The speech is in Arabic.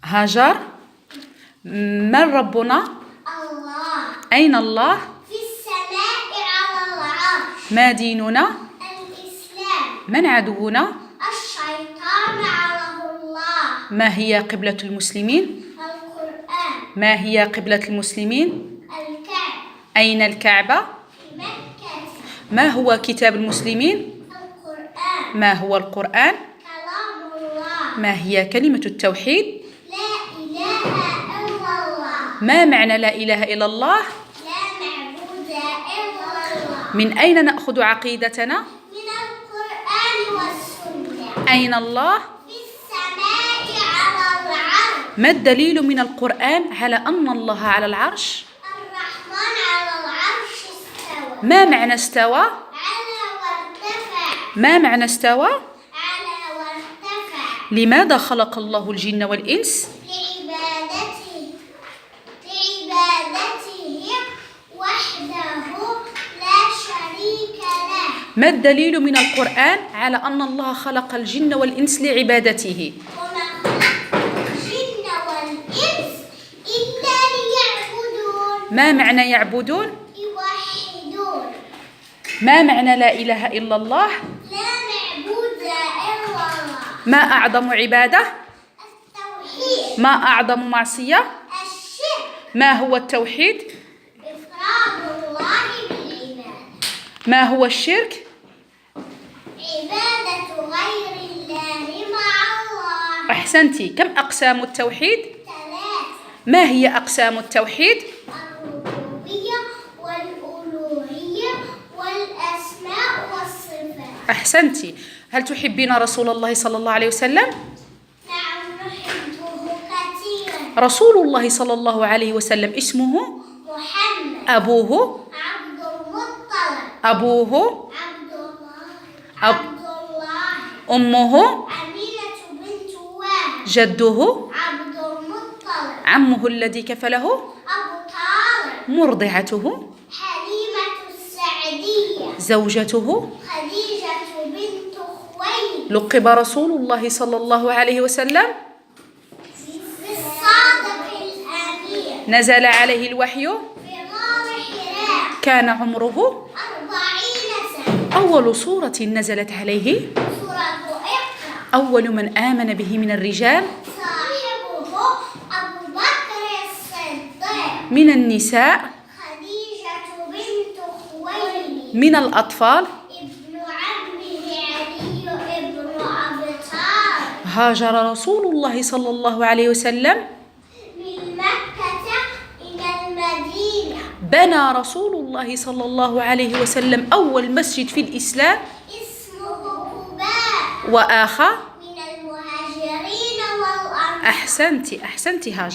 هاجر. من ربنا؟ الله. أين الله؟ في السماء على العرش. ما ديننا؟ الإسلام. من عدونا؟ الشيطان عليه الله. ما هي قبلة المسلمين؟ القرآن. ما هي قبلة المسلمين؟ الكعبة. أين الكعبة؟ في مكة. ما هو كتاب المسلمين؟ القرآن. ما هو القرآن؟ كلام الله. ما هي كلمة التوحيد؟ لا إله إلا الله. ما معنى لا إله إلا الله؟ لا معبود إلا الله. من أين نأخذ عقيدتنا؟ من القرآن والسنة. أين الله؟ في السماء على العرش. ما الدليل من القرآن على أن الله على العرش؟ الرحمن على العرش استوى. ما معنى استوى؟ على وارتفع. ما معنى استوى؟ على وارتفع. لماذا خلق الله الجن والإنس؟ لعبادته وحده لا شريك له. ما الدليل من القرآن على أن الله خلق الجن والإنس لعبادته؟ وما خلقت الجن والإنس إلا ليعبدون. ما معنى يعبدون؟ يوحدون. ما معنى لا إله إلا الله؟ لا معبود إلا الله. ما أعظم عبادة؟ التوحيد. ما أعظم معصية؟ الشرك. ما هو التوحيد؟ إفراد الله بالعبادة. ما هو الشرك؟ عبادة غير الله مع الله. أحسنتي. كم أقسام التوحيد؟ 3. ما هي أقسام التوحيد؟ الربوبية والألوهية والأسماء والصفات. أحسنتي. هل تحبين رسول الله صلى الله عليه وسلم؟ نعم نحبه كثيرا. رسول الله صلى الله عليه وسلم اسمه؟ محمد. أبوه؟ عبد المطلب. أبوه؟ عبد الله. أب- عبد الله. أمه؟ أمينة بنت وهب. جده؟ عبد المطلب. عمه الذي كفله؟ أبو طالب. مرضعته؟ حليمة السعدية. زوجته؟ خديجة بنت خويلد. لقب رسول الله صلى الله عليه وسلم بالصادق الأمير. نزل عليه الوحي في غار حراء. كان عمره 40 سنة. أول سورة نزلت عليه سورة اقرأ. أول من آمن به من الرجال صاحبه أبو بكر الصديق. من النساء خديجة بنت خويلد. من الأطفال ابن عمه علي ابن أبي طالب. هاجر رسول الله صلى الله عليه وسلم من مكة إلى المدينة. بنى رسول الله صلى الله عليه وسلم أول مسجد في الإسلام اسمه قباء. وآخر من المهاجرين والأنصار. أحسنتي هاجر.